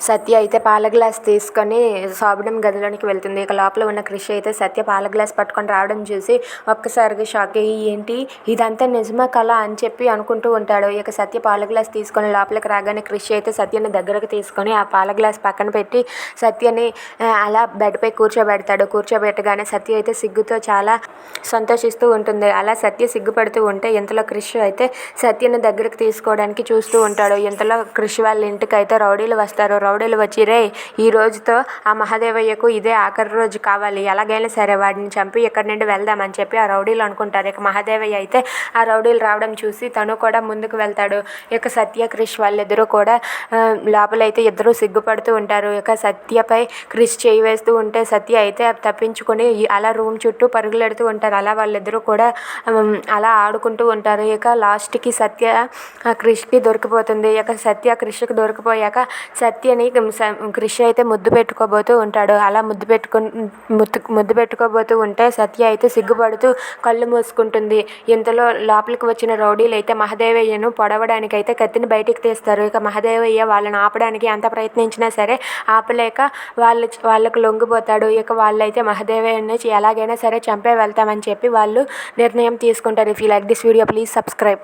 సత్య అయితే పాల గ్లాస్ తీసుకొని శోభనం గదిలోనికి వెళ్తుంది. ఇక లోపల ఉన్న క్రిష్ అయితే సత్య పాల గ్లాస్ పట్టుకొని రావడం చూసి ఒక్కసారిగా షాక్ అయ్యి ఏంటి ఇదంతా నిజమా కళ అని చెప్పి అనుకుంటూ ఉంటాడు. ఇక సత్య పాల గ్లాస్ తీసుకొని లోపలికి రాగానే క్రిష్ అయితే సత్యని దగ్గరకు తీసుకొని ఆ పాల గ్లాస్ పక్కన పెట్టి సత్యని అలా బెడ్పై కూర్చోబెడతాడు. కూర్చోబెట్టగానే సత్య అయితే సిగ్గుతో చాలా సంతోషిస్తూ ఉంటుంది. అలా సత్య సిగ్గుపడుతూ ఉంటే ఇంతలో క్రిష్ అయితే సత్యని దగ్గరకు తీసుకోవడానికి చూస్తూ ఉంటాడు. ఇంతలో క్రిష్ వాళ్ళ ఇంటికి అయితే రౌడీలు వస్తారు. రౌడీలు వచ్చి రే ఈ రోజుతో ఆ మహాదేవయ్యకు ఇదే ఆఖరి రోజు కావాలి, ఎలాగైనా సరే వాడిని చంపి ఇక్కడి నుండి వెళ్దామని చెప్పి ఆ రౌడీలు అనుకుంటారు. ఇక మహాదేవయ్య అయితే ఆ రౌడీలు రావడం చూసి తను కూడా ముందుకు వెళ్తాడు. ఇక సత్య క్రిష్ వాళ్ళిద్దరూ కూడా లోపలైతే ఇద్దరు సిగ్గుపడుతూ ఉంటారు. ఇక సత్యపై క్రిష్ చేయి వేస్తూ ఉంటే సత్య అయితే తప్పించుకొని అలా రూమ్ చుట్టూ పరుగులెడుతూ ఉంటారు. అలా వాళ్ళిద్దరూ కూడా అలా ఆడుకుంటూ ఉంటారు. ఇక లాస్ట్కి సత్య క్రిష్కి దొరికిపోతుంది. ఇక సత్య క్రిష్కి దొరికిపోయాక సత్యని క్రిష్ అయితే ముద్దు పెట్టుకోబోతూ ఉంటాడు. అలా ముద్దు పెట్టుకోబోతూ ఉంటే సత్య అయితే సిగ్గుపడుతూ కళ్ళు మూసుకుంటుంది. ఇంతలో లోపలికి వచ్చిన రౌడీలు అయితే మహాదేవయ్యను పొడవడానికి అయితే కత్తిని బయటికి తీస్తారు. ఇక మహాదేవయ్య వాళ్ళని ఆపడానికి ఎంత ప్రయత్నించినా సరే ఆపలేక వాళ్ళకు లొంగిపోతాడు. ఇక వాళ్ళైతే మహాదేవయ్యని ఎలాగైనా సరే చంపే వెళ్తామని చెప్పి వాళ్ళు నిర్ణయం తీసుకుంటారు. If you like this video please subscribe.